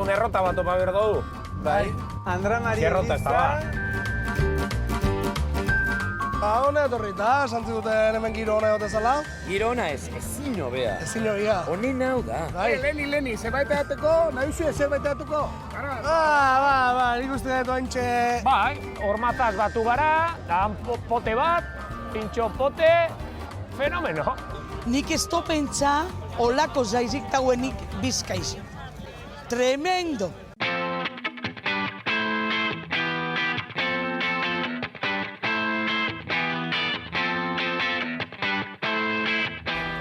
Orduan errota bat topa behar dugu. Bai. Andra Maria Errota ez da ba. Hone etorrita, santzi duten hemen giro hona egotezala. Giro hona ezin hobea. Ezin hobea. Honen hau da. Leni, zerbait edateko, nahi zuen zerbait edateko. Nik uste dut ointxe... Bai, hormataz batu gara, dan pote bat, pintxo pote, fenomeno. Nik ez pentsa olako zaizik dauenik Bizkaiz. Tremendo!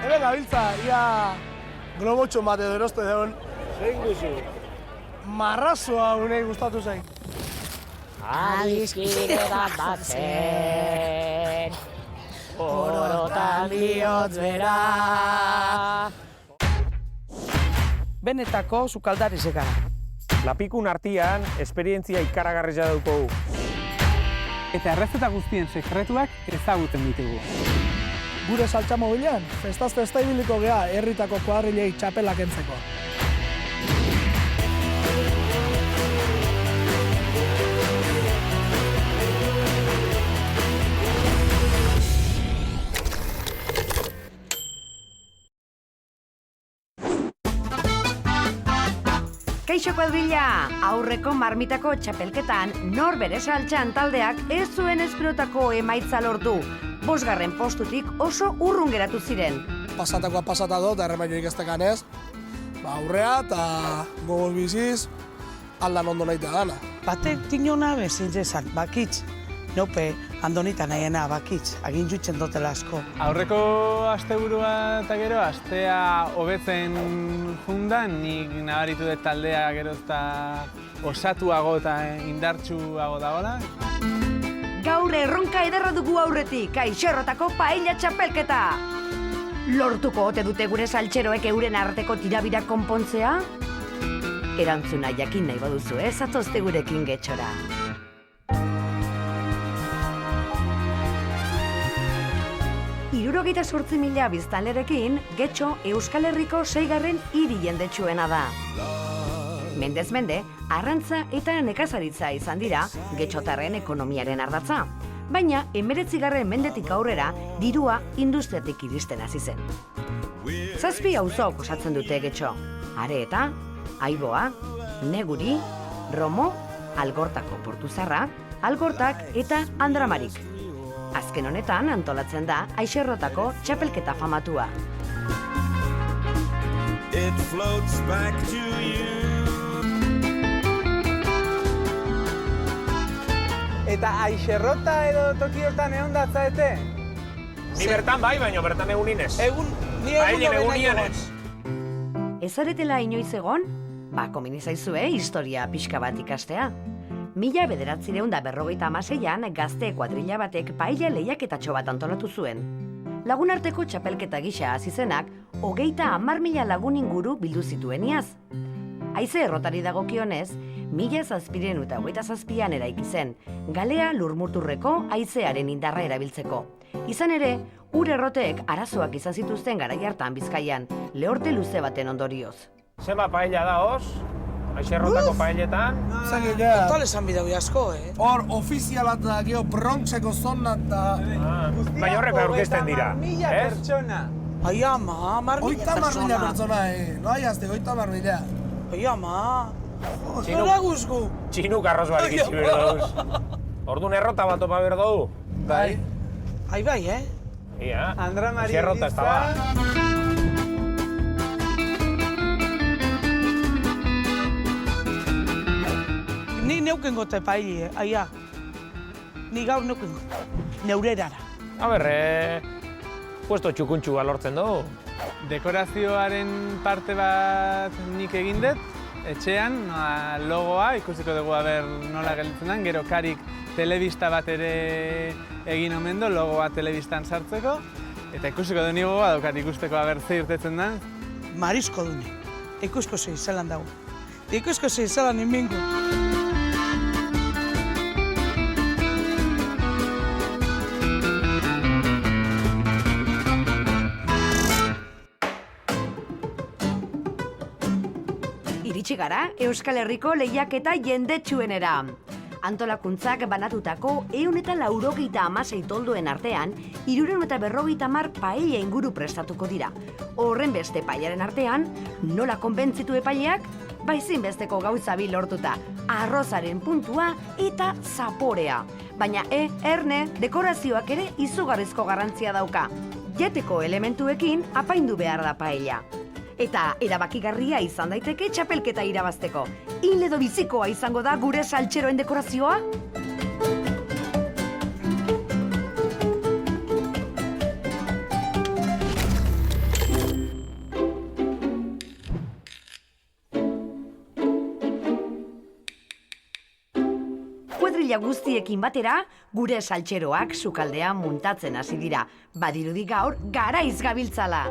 Ebe gabiltza, ia globotxon bat edo eroste deun. Zein duzu? Marrazoa unei gustatu zain. Adiskide bat zen, orotan bihotz bera. Benetako sukaldari zegara. Lapikun artian, esperientzia ikaragarria daukogu. Eta errezeta guztien sekretuak ezagutzen ditugu. Gure saltza mobilean, festaz-festa ibiliko gea herritako kuadrilei txapelak entzeko. Kaixo kuadrilla, aurreko marmitako txapelketan nor bere saltxan taldeak ez zuen esperotako emaitza lortu. 5. postutik oso urrun geratu ziren. Pasatakoa pasata dut, erremainurik ez tekanez. Aurrea eta gogoz biziz, aldan ondo nahitea gana. Batek tinona bezintzezan, bakitz. Nope, andonita nahiena bakitz, agin jutzen dutela asko. Aurreko asteburua eta gero, astea hobetzen jundan, nik nabaritu dut taldea gero eta osatuago eta indartsuago dagoela. Gaur erronka ederra dugu aurretik, Kaixerrotako paella txapelketa! Lortuko ote dute gure saltxeroek euren arteko tirabira konpontzea? Erantzuna jakin nahi baduzu ez, atozte gurekin getxora. Hirurogeita 8.000 biztanlerekin, Getxo Euskal Herriko 6. hiri jendetsuena da. Mendez mende, arrantza eta nekazaritza izan dira getxotarren ekonomiaren ardatza. Baina, 19. mendetik aurrera, dirua industriatik iristen hasi zen. 7 auzoak osatzen dute Getxo. Areeta, Aiboa, Neguri, Romo, Algortako Portuzarra, Algortak eta Andramarik. Azken honetan antolatzen da Aixerrotako txapelketa famatua. It floats back to you. Eta Aixerrota edo Tokiotan egon datzaete? Ni bertan bai, baina bertan eguninez. Ni egun egunian ez. Ez aretela inoiz egon? Komeni zaizue historia pixka bat ikastea. 1956an gazte kuadrilla batek paella lehiaketatxo bat antolatu zuen. Lagunarteko txapelketa gisa hasi zenak 30.000 lagun inguru bildu zituen iaz. Haize errotari dagokionez, 1727an eraiki zen, Galea Lurmuturreko haizearen indarra erabiltzeko. Izan ere, ur erroteek arazoak izan zituzten garai hartan Bizkaian, lehorte luze baten ondorioz. Zenba paella da hoz? Aixerrotako paelletan. Zagilea. Total esan bideu asko, Hor, ofiziala eta geho brontzeko zona eta... Baina horrek aurkezten dira. 1000 pertsona. Ai ama, 30.000 pertsona, no aiazte, 30.000. Ai ama, Txinuk. zora guzku. Txinuk arroz barik itxi behar dauz. Orduan errota bat topa behar dugu. Bai. Ai bai, Ia, Andra Maria Aixerrota ez da ba. Ni neuken gote paili, aia. Ni gaur neuken gote. Neurerara. A ber, puesto txukuntxua lortzen dugu. Dekorazioaren parte bat nik egin dut, etxean, logoa, ikusiko dugu aber nola gelditzen den, gero karik telebista bat ere egin omen du, logoa telebistan sartzeko, eta ikusiko du nigoa daukat ikusteko aber ze irtetzen den. Marisko dune. Ikusko zei zelan dago. Ikusko zei zelan inbingo. iritsi gara Euskal Herriko lehiaketa jendetsuenera. Antolakuntzak banatutako 186 tolduen artean, 350 paella inguru prestatuko dira. Horren beste paellaren artean, nola konbentzitu epaileak? Baizin besteko gauza bi lortuta, arrozaren puntua eta zaporea. Baina erne, dekorazioak ere izugarrizko garrantzia dauka. Jateko elementuekin apaindu behar da paella. Eta erabakigarria izan daiteke txapelketa irabazteko. Hil edo bizikoa izango da gure saltxeroen dekorazioa? Kuadrilla guztiekin batera, gure saltxeroak sukaldean muntatzen hasi dira. Badirudi gaur, garaiz gabiltzala.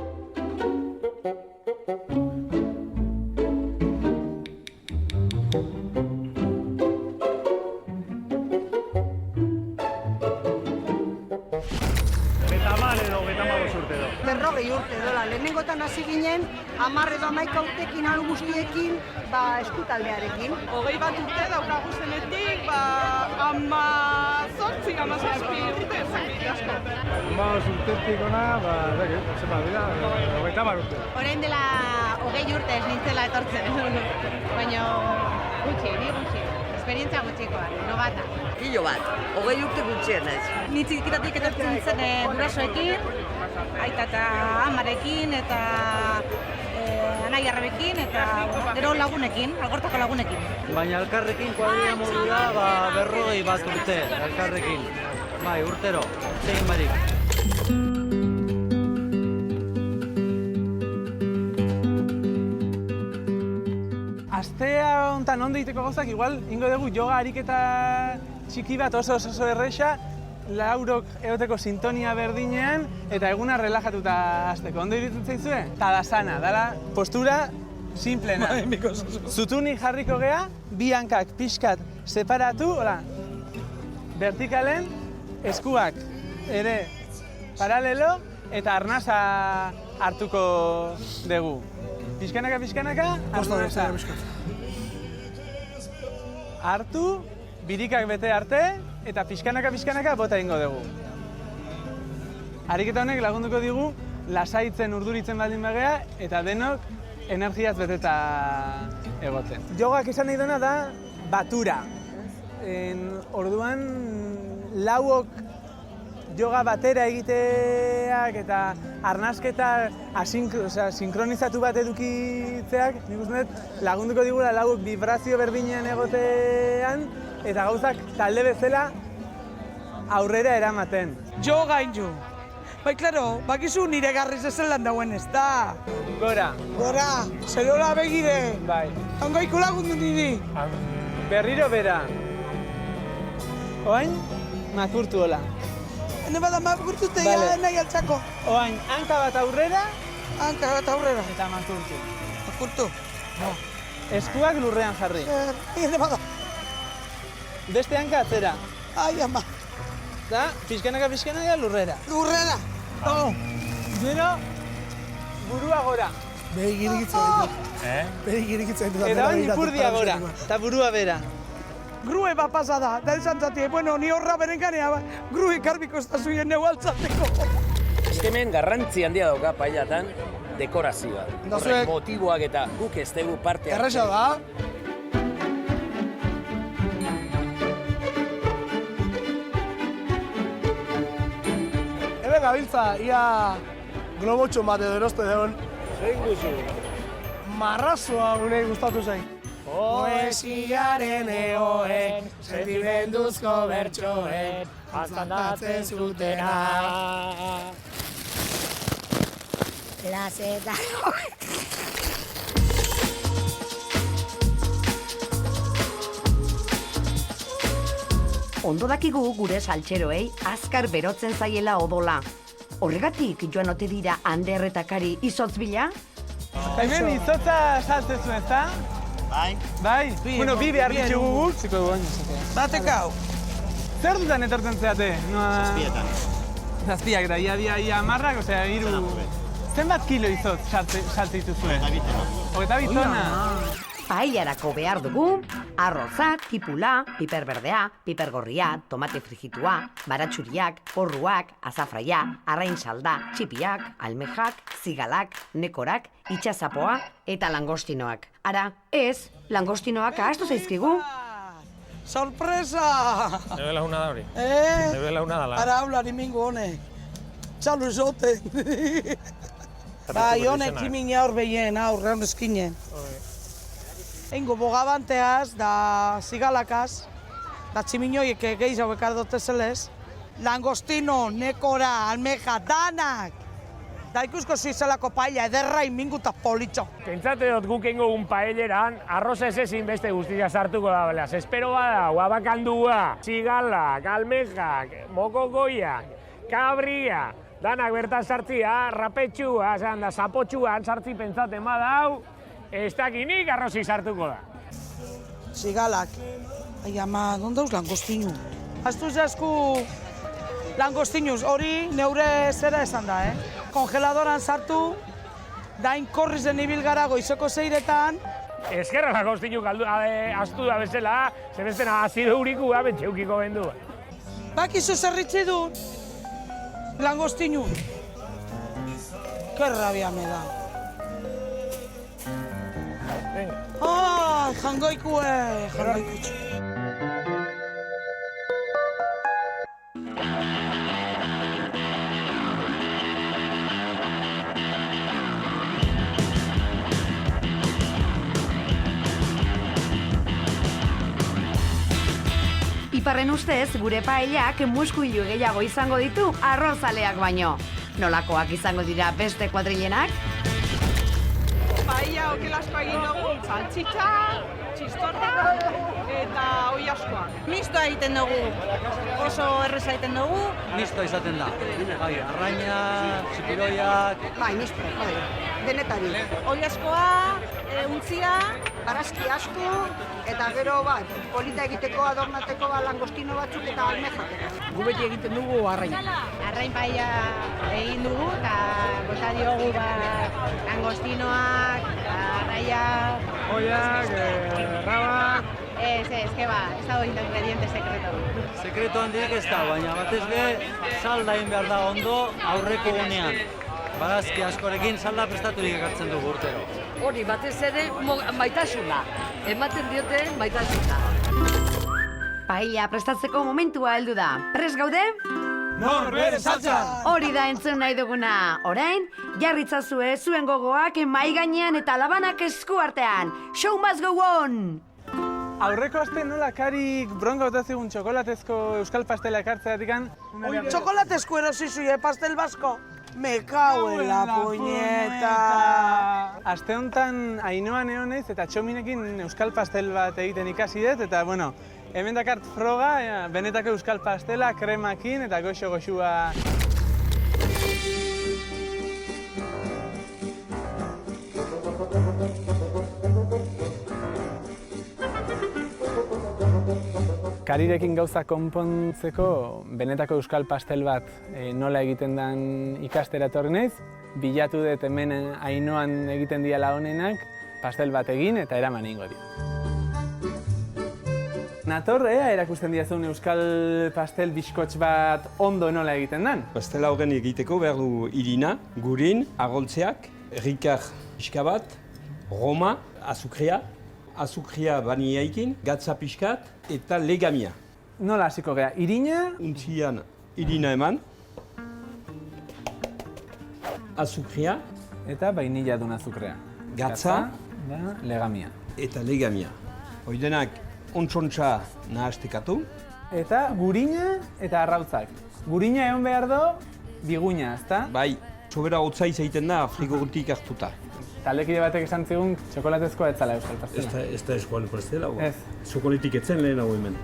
Berrogei urte dola, lehenengotan hasi ginen, 10 edo 11 urtekin alu guztiekin, eskutaldearekin. 21 urte daukagu zenetik, 18, 17 urte ezakit asko. 15 urtetik ona, zenbat dira, 30 urte. Orain dela 20 urte ez nintzela etortzen, baina gutxi, ni gutxi. Esperientzia gutxikoa, nobata. Hilo bat, 20 urte gutxien ez. Ni txikitatik etortzen zen gurasoekin, aita eta amarekin, eta anai arrebekin, eta gero lagunekin, algortako lagunekin. Baina elkarrekin kuadrilla modura 41 urte, elkarrekin. Bai, urtero, zein barik. Astea honetan ondo egiteko gauzak, igual, ingo dugu yoga ariketa txiki bat oso erresa, laurok egoteko sintonia berdinean, eta eguna relajatuta hasteko. Ondo iruditzen zaizue? Tadasana, dala postura simplena. Zutunik jarriko gea, bi hankak pixkat separatu, hola, vertikalen, eskuak ere paralelo, eta arnasa hartuko dugu. Pixkanaka, arnasa. Hartu, birikak bete arte, eta pixkanaka bota ingo dugu. Ariketa honek lagunduko digu, lasaitzen urduritzen baldin bagea, eta denok energiaz beteta egoten. Jogak esan nahi dena da batura. Orduan, lauok yoga batera egiteak eta arnasketa sinkronizatu bat edukitzeak, nik uste dut lagunduko digula lauok vibrazio berdinean egotean eta gauzak talde bezala aurrera eramaten. Jo gainju. Bai, klaro, bakizu nire garriz ezelan dauen ez da. Gora. Gora, zerola begire. Bai. Ongoiko lagundu niri. Berriro bera. Oain, makurtu hola. Hene bada makurtute ya nahi altzako. Oain, hanka bat aurrera. Hanka bat aurrera. Eta makurtu. Makurtu? No. Eskuak lurrean jarri. Hene bada. Beste hanka atzera. Ai, ama. Da, pixkanaka lurrera. Lurrera! Oh. Gero, burua gora. Behi girikitzen ditu. Behi girikitzen ditu. Eta bain ipurdia gora, eta burua bera. Grue bat pasada, da esan zatie, bueno, ni horra berenganea, grue karbiko ez da zuien neu altzateko. Hemen garrantzi handia dauka paellatan dekorazioa. Horrek motiboak eta guk ez dugu parte hartzen. Erresa da. Eben gabiltza, ia globotxon bat edo eroste deon. Zein duzu? Marrazoa unei gustatu zain. Poesiaren egoen, sentimenduzko bertsoen, azkandatzen zutena. Lazeta. Ondo dakigu gure saltxeroei azkar berotzen zaiela odola. Horregatik joan ote dira Ander eta Kari izotz bila? Hemen izotza saltzezu ez da? Bai. Bai? Bueno, bi behar ditxugu guk. Ziko duan, Batek hau. Zer dutan etortzen zeate? Zazpietan. Zazpiak da, ia marrak, osea, iru... Zenbat kilo izotz saltze dituzu? 22 tona. 22 tona? Paellarako behar dugu arroza, tipula, piper berdea, piper gorria, tomate frijitua, baratxuriak, porruak, azafraia, arrain salda, txipiak, almejak, zigalak, nekorak, itxasapoa eta langostinoak. Ara, ez, langostinoak ahaztu zaizkigu. Sorpresa! Nebe launa da hori. Nebe launa da. Ara haula nimingo honek. Txalu zote. Bai, honek imina hor behien, aurrean eskinen. Eingo bogabanteaz, da zigalakaz, da tximinoiek gehiago bekardote zelez, langostino, nekora, almeja, danak! Da ikusko zizelako paella ederra inminguta politxo. Pentsate dut guk eingo un paelleran, arroz ez ezin beste guztia sartuko da, belas. Espero bada, guabakandua, zigalak, almejak, mokokoiak, kabria, danak bertan sartzia, rapetxua, da zapotxuan sartzi pentsaten badau, ez dakinik arrozik sartuko da. Zigalak. Ai ama, non dauz langostinu? Aztu zasku langostinuz, hori neure zera esan da, Kongeladoran sartu, dain korrizen ibil gara goizeko zeiretan. Eskerra langostinu astu da bezala, zebestena azido urikua betxeukiko bendu. Bakizu zerritzi dut, langostinu. Ke rabia me da. Jangoikue, jangoikutxu. Iparren ustez, gure paellak muskuilu gehiago izango ditu arrozaleak baino. Nolakoak izango dira beste kuadrilenak? Paella okelazkoa egin dugu, saltxitxa, txistorra eta oi askoa. Mistoa egiten dugu, oso erreza egiten dugu. Mistoa izaten da. Bai, arraina, txipiroiak... Bai, mistoa, bai, denetari. Oi askoa, untzia, Barazki asko, eta gero bat, polita egiteko, adornateko langostino batzuk eta almejak. Gu beti egiten dugu arraina. arrain paella egin dugu, eta bota diogu langostinoak, arraia... Oiak, rabak... Ez, que ez dago ingrediente sekreto. Sekreto handiak ez da, baina batez be, salda egin behar da ondo aurreko gunean. Barazki askorekin salda prestaturik ekartzen dugu urtero. Hori, batez ere maitasuna. Ematen diote maitasuna. Paella prestatzeko momentua heldu da. Prest gaude? Norbere saltza! Hori da entzun nahi duguna. Orain, jarritzazue zuen gogoak mai gainean eta labanak esku artean. Show must go on! Aurreko aste nola Karik bronka bota zigun txokolatezko euskal pastela ekartzeatikan. Txokolatezko erosizue, pastel basko. Me cago en la puñeta! Aste honetan Ainoan egonez eta Txominekin euskal pastel bat egiten ikasi dut, eta bueno, hemen dakart froga, benetako euskal pastela, kremakin eta goxo-goxua. Karirekin gauza konpontzeko benetako euskal pastel bat nola egiten den ikastera etorri naiz, bilatu dut hemen Ainoan egiten diala honenak, pastel bat egin eta eraman egingo dira. Nator, erakusten diazun euskal pastel biskotx bat ondo nola egiten den? Pastela horren egiteko behar du irina, gurin, agoltzeak, errikar pixka bat, roma, azukria baniaikin, gatza pixkat eta legamia. Nola hasiko gea? Irina? Untzian irina eman, azukria eta vainilla dun azukrea. Gatza da legamia. Eta legamia. Hoidenak ontsontxa nahastekatu. Eta gurina eta arrautzak. Gurina egon behar do, biguina, ezta? Bai, sobera hotza izaiten da frigorutik hartuta. Taldekide batek esan zigun txokolatezkoa ez zala euskal pastela. Ez da eskual pastela, ez. Txokolatik etzen lehen hau hemen.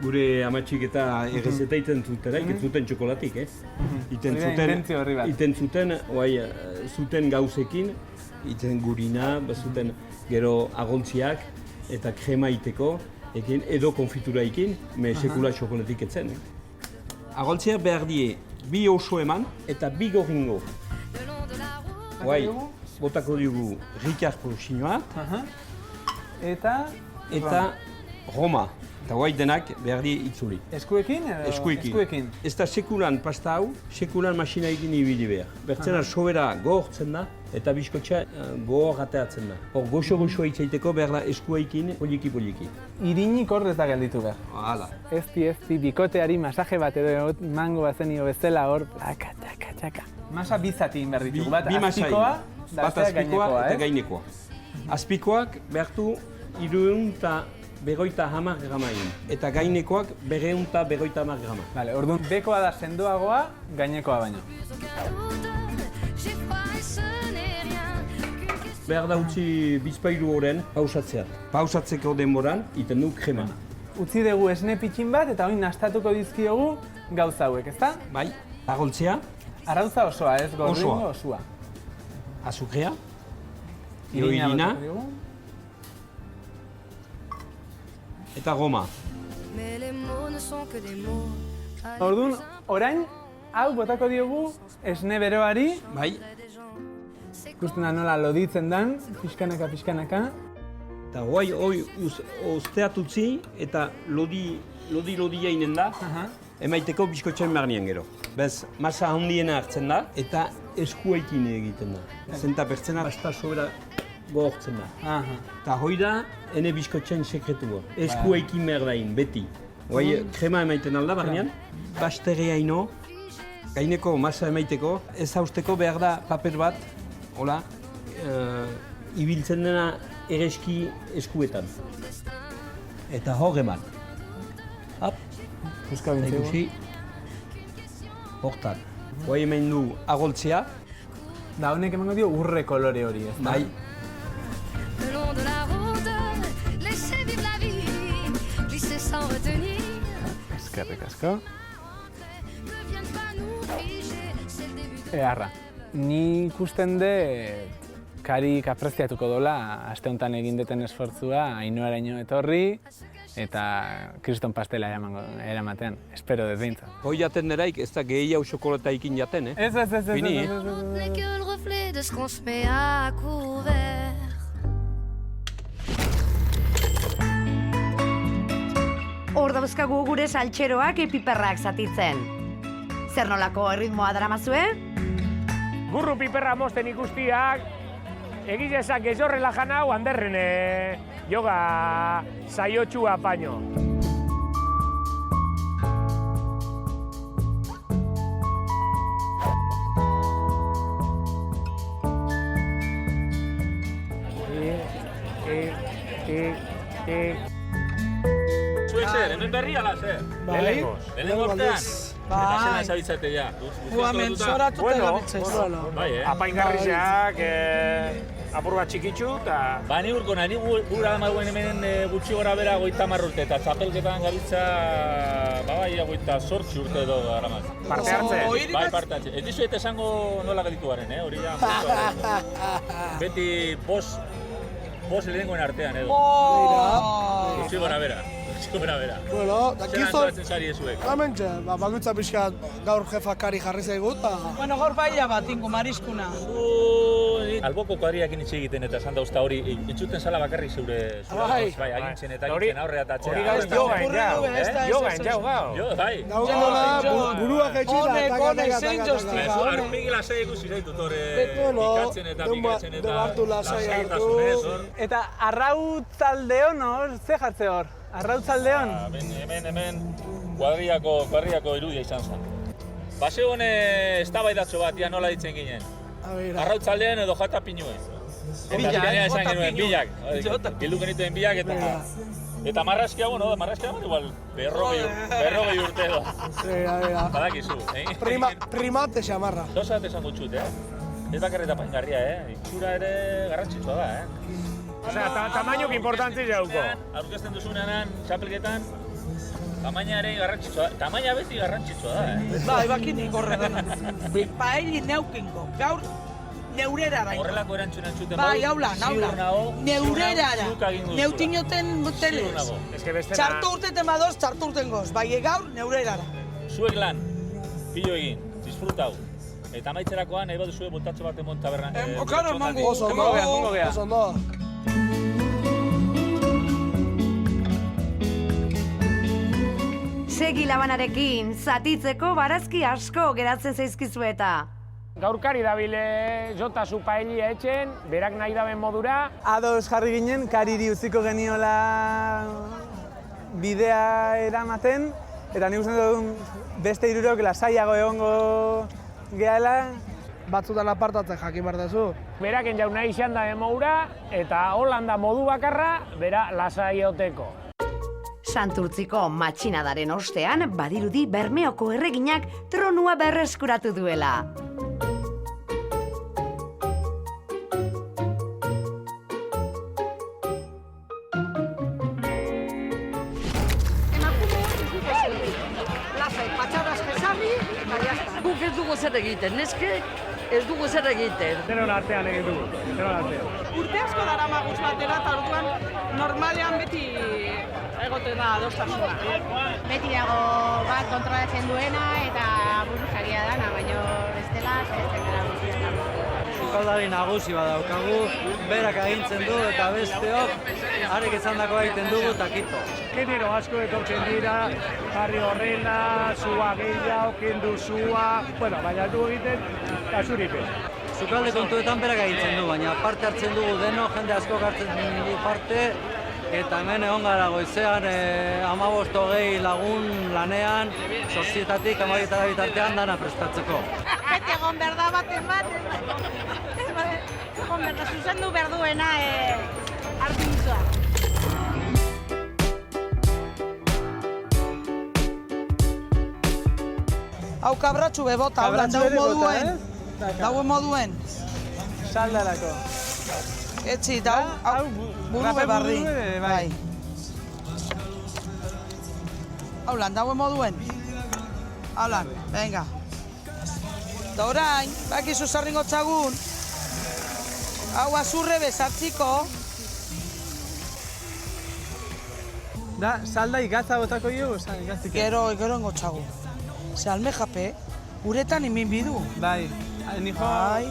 Gure amatxik eta errezeta iten zutera, ez zuten txokolatik, Iten zuten gauzekin, iten gurina, zuten gero agoltziak eta krema iteko, edo konfitura ikin, sekula txokolatik etzen. Agoltziak behar die bi oso eman eta bi gorringo. Guai, botako dugu Ricard porcinoa eta Roma. Eta guai denak behar di itzuli. Eskuekin edo? Eskuekin. Ez da sekulan pasta hau, sekulan masina egin ibili behar. Bertzena sobera gogortzen da, eta biskotxa gogor ateatzen da. Hor goxo-goxoa itzaiteko behar da eskuekin poliki-poliki. Irinik hor ez da gelditu behar. Hala. Ezti, bikoteari masaje bat edo mango bazenio bezala hor, txaka. Masa bizati behar ditugu, bat azpikoa, bat azpikoa eta gainekoa. Azpikoak behartu 250 grama egin. Eta gainekoak 250 grama. Bale, orduan bekoa da sendoagoa, gainekoa baino. Behar da utzi bizpailu horren pausatzea. Pausatzeko denboran, iten du krema. Utzi dugu esne pitxin bat eta oin nastatuko dizkiogu gauza hauek, ezta? Bai, agoltzea. Arrautza osoa, ez gorringo osua. Azukrea. Irina. Eta goma. Orduan, orain, hau botako diogu esne beroari. Bai. Ikusten da nola loditzen dan, pixkanaka. Eta guai, osteatutzi eta lodi jainen da, emaiteko biskotxen marnien gero. Bez, masa handiena hartzen da eta eskuekin egiten da. Zenta pertsena basta sobera gogortzen da. Eta hoi da, ene biskotxen sekretua. Eskuekin merdain, beti. Guai, krema emaiten alda barnean. Basterea ino, gaineko masa emaiteko, ez hausteko behar da paper bat, hola, ibiltzen dena ereski eskuetan. Eta hor eman. Hop. Puska bintzegu. Hortan. Guai hemen du agoltzea. Da honek emango dio urre kolore hori, ez da? Bai. Eskerrik asko. Eharra. Ni ikusten dut Karik apreziatuko dola aste honetan egin duten esfortzua Ainhoaraino etorri eta kriston pastela eramatean. Espero dut behintzat. Hoi jaten deraik ez da gehi hau xokolataikin jaten, eh? Ez. Hor dauzkagu gure saltxeroak piperrak zatitzen. Zer nolako erritmoa daramazue? Burru piperra mosten ikustiak, egizezak gezorrela janau handerren yoga saiotxua paino. Zuek zer, hemen berri ala zer? Lehenengoz. Lehenengo urtean? Eta zela esabitzate ja. Hemen zoratuta gabitzez. Bai, Apaingarriak, apur bat txikitzu, eta... Ba, ni urko nahi, gura damaduen hemen gutxi gora bera 50 urte, eta txapelketan gabitza, bai, 28 urte edo garamaz. Parte hartzen? Bai, parte hartzen. Ez dizuet esango nola gaditu garen, hori da. Beti bos lehenengoen artean edo. Gutxi gora bera. Bueno, Zer antolatzen zari ezuek? Hementxe, bakutza pixkat gaur jefa Kari jarri zaigut, Bueno, gaur paella bat, ingo mariskuna. Alboko kuadriakin itxe egiten eta esan dauzta hori, entzuten zala bakarrik zeure agintzen eta agintzen aurrea eta atxea. Hori gauz jogain jau gau. Bai. Gauken nola, buruak etxita, taka. Arpegi lasai ikusi zaitut hor, pikatzen eta lasaitasunez. Eta arrautzaldeon hor, ze jartze hor? Arrautzaldeon? Hemen kuadriako irudia izan zen. Paseo hone eztabaidatxo bat, ia nola ditzen ginen. Arrautzaldean edo jata pinuen. Bilak. Bildu genituen bilak eta marraskia, igual, berrogei urte edo. Badakizu, Primate xamarra. Dosa bat esan gutxut, Ez bakarreta paingarria, Itxura ere garrantzitsua da, Osea, tamainok importantzi jauko. Aurkezten duzunean, txapelketan, tamaina ere garrantzitsua da. Tamaina beti garrantzitsua da, Bai, bakinik horre dena. Paeli neukinko, gaur neurerara. Horrelako erantzuna entzuten bai, haula. Neurerara. Neutinoten telez. Txartu urteten badoz, txartu urten goz. Bai, gaur neurerara. Zuek lan, pilo egin, disfrutau. Eta amaitzerakoan, nahi baduzue bultatxo bat emon tabernan. Okaro emango. Oso ondo. Segi labanarekin, zatitzeko barazki asko geratzen zaizkizu eta. Gaurkari dabile jota zu paellia etxen, berak nahi daben modura. Ados jarri ginen, kariri utziko geniola bidea eramaten, eta nik uste dut beste hirurok lasaiago egongo gehala. Batzutan apartatzen jakin behar duzu. Beraken jau nahi izan daben modura, eta Holanda modu bakarra, bera lasaioteko. Santurtziko matxinadaren ostean, badirudi Bermeoko erreginak tronua berreskuratu duela. Guk ez dugu zer egiten, neskek ez dugu zer egiten. Denon artean egin dugu, denon artean. Urte asko dara maguz batera, eta orduan normalean beti egoten da adostasuna. Beti dago bat kontrolatzen duena eta buruzaria dana, baina bestela zaitzen gara guztiak. Sukaldari nagusi badaukagu, berak agintzen du eta besteok harek izandako egiten dugu takito. Genero asko etortzen dira, jarri horrela, zua gehiago, kendu zua, baina du egiten, kasuripe. Sukalde kontuetan berak agintzen du, baina parte hartzen dugu deno, jende asko hartzen du parte, eta hemen egon gara goizean 15-20 lagun lanean, sozietatik 12 bitartean dana prestatzeko. Beti egon behar da baten bat, egon behar da zuzendu behar duena artinizoa. Hau kabratxu bebota, dauen moduen. Saldarako. Etzi, hau buru bebarri. Bai. Hau lan, dauen moduen. Hau lan, venga. Da orain, bakizu zarringo txagun. Hau azurre bezartziko. Da, salda ikatza botako jo, ikatzik. Gero engo txagun. Ze almejape, uretan imin bidu. Bai, nijo. Bai.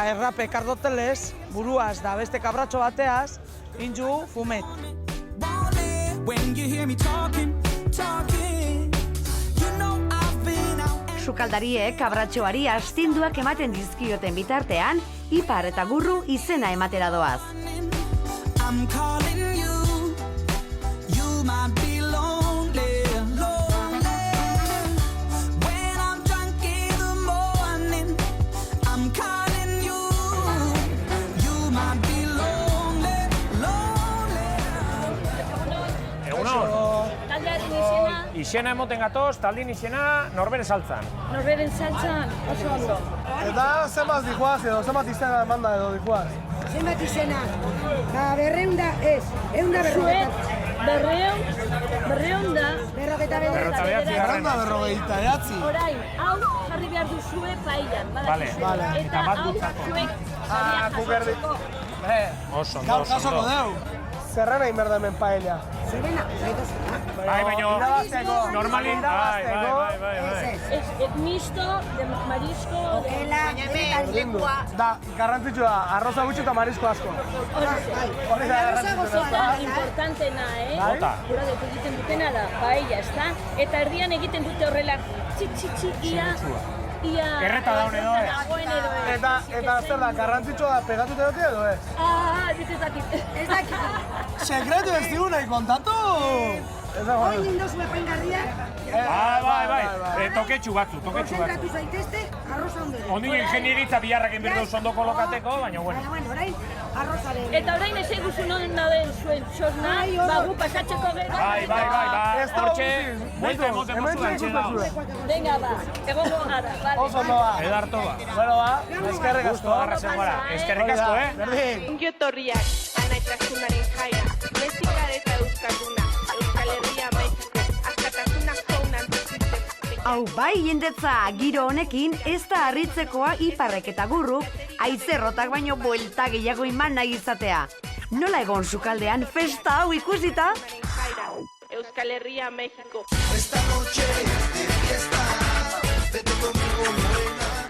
Errape kardotelez, buruaz da beste kabratxo bateaz, inju fumet. Sukaldariek kabratxoari astinduak ematen dizkioten bitartean, ipar eta gurru izena ematera doaz. I'm calling you, you might be lonely, lonely. When I'm drunk in the morning, I'm calling you, you might be lonely, lonely. Egunon. Taldearen izena? Izena emoten gatoz, taldin izena Norberen Saltzan. Norberen Saltzan, oso ondo. Eta zenbat dijoaz edo, zenbat izena emanda edo dijoaz? Zenbat izena? Berreunda ez, eunda berrogeita. Berreunda. Berrogeita bederatzi. Berreunda berrogeita edatzi. Orain, hau jarri behar duzue paellan, badakizu. Eta hau zuek jarriak jasotzeko. Oso ondo, oso ondo. Zerrena inberda hemen paella. Zerrena, zaitazena. Bai, baina normalin, bai. Es misto, de marisco, de lengua. Da, garrantzitsua, arroza gutxi eta marisko asko. Hori da garrantzitsua. Importantena, Gura dut egiten dutena da, paella, ezta? Eta erdian egiten dute horrela txik-txik-ia. Erreta daun edo, Eta zer da, garrantzitsua da pegatute dute edo, Ez dakit. Ez dakit. Sekretu ez digu nahi kontatu! Oin indozu epaingarriak. Bai. Toketxu batzu. Konzentratu zaitezte, arroza ondero. Ondin ingenieritza biharrak inbirdu ondo kolokateko, baina bueno. Orain, arrozaren. Eta orain ez eguzu non daden zuen txosna, bagu pasatzeko gero. Bai. Hortxe, buelta emoten mozu gantxe da. Venga, ba, egongo gara. Oso ondo ba. Edarto ba. Bueno ba, eskerrik asko. Garrazen gara. Eskerrik asko, Berdin. Ongietorriak, anaitrasunaren jaia, Mexika eta Euskalduna, Euskal Herria maizte, askatasunak zaunan bizitzen. Hau bai jendetza, giro honekin ez da harritzekoa iparrek eta gurruk, aizerrotak baino buelta gehiago iman nahi izatea. Nola egon sukaldean festa hau ikusita? Euskal Herria, Mexiko.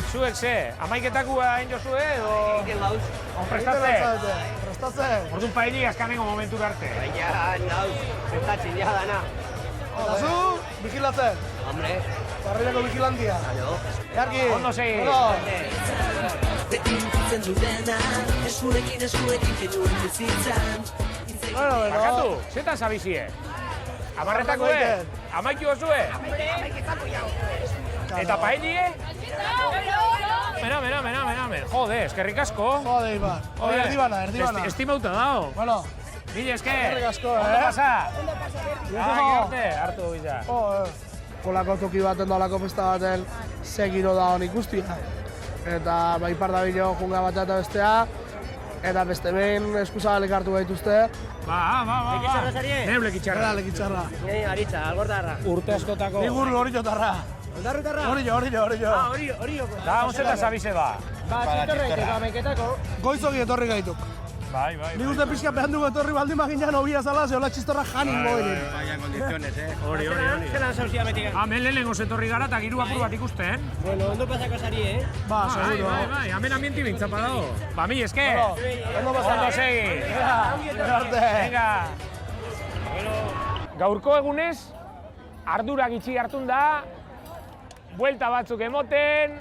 Zuek ze, amaiketakua egin jozue edo... Prestatze? Prestatze. Orduan paelli azkanengo momentu arte. Baina, nauz, zentatzen ja dana. Eta zu, vigilatzen. Hombre. Barrileko vigilantia. Alo. Jarki. Ondo segi. Bakatu, zetan zabizie? Amarretakue? Amaitu osue? Eta paellie? Mena. Jode, eskerrik asko. Jode, Ibar. Erdibana. Estimauta dao. Bueno. Mila esker. Eskerrik asko, Ondo pasa. Ondo. Hartu biza. Kolako toki baten dalako festa baten segiro da hon ikustia. Eta baipar da bino junga bat eta bestea. Eta beste behin eskuzabalek hartu gaituzte. Ba. Lekitxarra zarie? Neu lekitxarra. Lekitxarra. Nei, aritza, algortarra. Urte askotako. Ni gurru hori jotarra. Ondarrutarra? Hori jo. Hori jo. Da, onzeta zabize ba. Txistorrek eta ameketako. Goizoki etorri gaituk. Bai. Ni uste pixka behan dugu etorri baldin maginan hobia zala, zehola txistorra janin goenin. Baina kondiziones, Hori. Zeran zauzia betik. Hemen lehenengo zetorri gara eta giru apur bat ikusten. Bueno, ondo pasako zari, Ba, seguro. Bai, hemen ambienti bintzapa dago. Ba, mi esker. Ondo pasako. Ondo segi. Venga. Gaurko egunez, ardura gitxi hartun da, buelta batzuk emoten,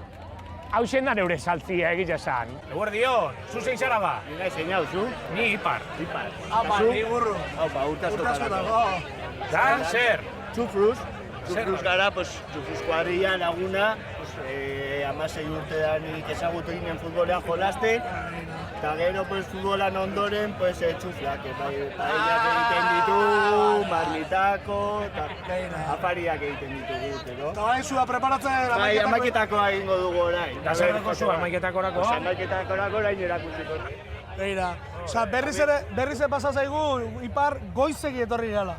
hausen da neure saltzia egitea esan. Eguerdion, zu zein zara ba? Nina zein hau, zu? Ni Ipar. Apa, ni gurru. Haupa, urtaskotako. Da, zer? Txufruz gara, txufruz kuadrilla laguna, 16 urte da nik ezagutu ginen futbolean jolasten, eta gero futbolan ondoren txuflak, paellak egiten ditugu, marmitako, eta afariak egiten ditugu. Eta bain zua preparatzen Bai, amaiketakoa egingo dugu orain. Eta zer deko zu amaiketakorako? Amaiketakorako orain erakutsiko. Beira, berriz ere pasa zaigu Ipar goizegi etorri gala.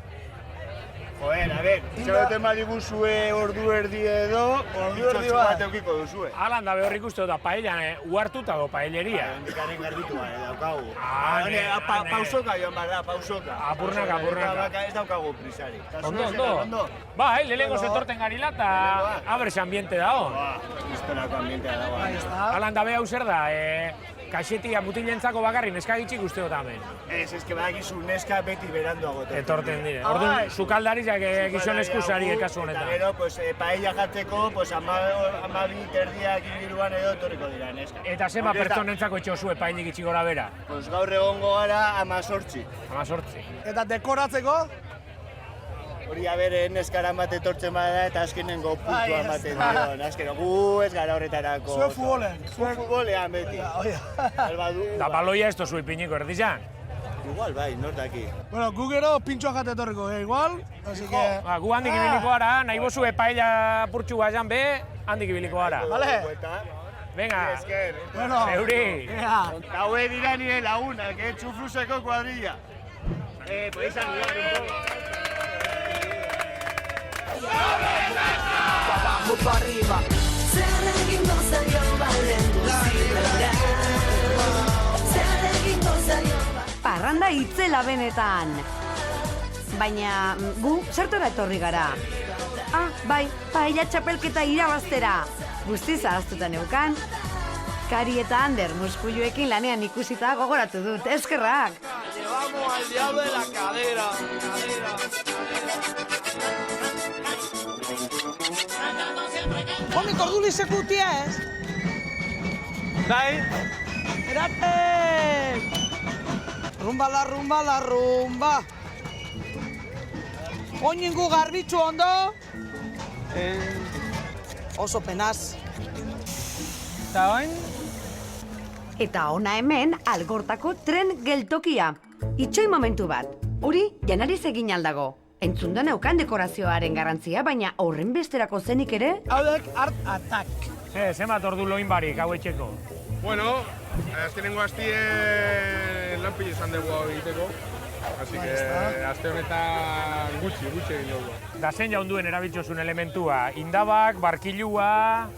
Joder, a ver, txagoten badibuzue ordu erdi edo, ordu erdi bat eukiko duzue. Alan da behor ikustu da paellan, uartuta do paelleria. Hondikaren garbitu gara, daukagu. Pausoka joan bada, pausoka. Apurnaka. Ez daukagu prisari. Ondo. Bai, lehenengo zetorten garila eta aberse ambiente dago. Iztonako ambientea dago. Alan da behau zer da, kaxetia mutilentzako bakarri neska gitxik uste dut hemen. Ez que badakizu neska beti beranduago. Etorten dire. Orduan, sukaldariz gizon eskusari kasu honetan. Eta gero, paella jatzeko, 12 terdiak ingiruan edo etorriko dira neska. Eta zema pertsonentzako etxo zue paellik itxi gora bera? Gaur egongo gara 18. 18. Eta dekoratzeko? Hori neskara bat etortzen bada eta azkenengo puntua ematen dion. Azkeno, gu ez gara horretarako. Zue futbolean. Zue futbolean beti. Da baloia ez tozu ipiniko erdizan? Igual bai, nortaki. Bueno, gu gero pintxoa jate etorriko, igual. Así que... Gu handik ibiliko gara, nahi bozu paella purtsu guazan be, handik ibiliko gara. Vale? Venga, bueno, zeuri. Gaue dira nire lagunak, txufruzeko kuadrilla. Pues izan Abajo para arriba. Parranda itzela benetan. Baina gu zertora etorri gara. Bai, paella txapelketa irabaztera. Guztiz ahaztuta neukan. Kari eta Ander muskuluekin lanean ikusita gogoratu dut, eskerrak. Llevamos al diablo de la cadera. Homik ordu lizekutia ez? Bai. Erate! Rumba. Oinengu garbitzu ondo? Oso penaz. Eta oin? Eta ona hemen Algortako tren geltokia. Itxoi momentu bat. Hori janariz egin aldago. Entzunda neukan dekorazioaren garrantzia, baina horren besterako zenik ere? Haudek Art Attack. Zemat ordu loin barik, hau etxeko. Bueno, azkenengo aztien lanpile izan dugu hau egiteko. Así que, azte honetan gutxi egin dugu. Da zein jaunduen erabiltzozun elementua? Indabak, barkilua...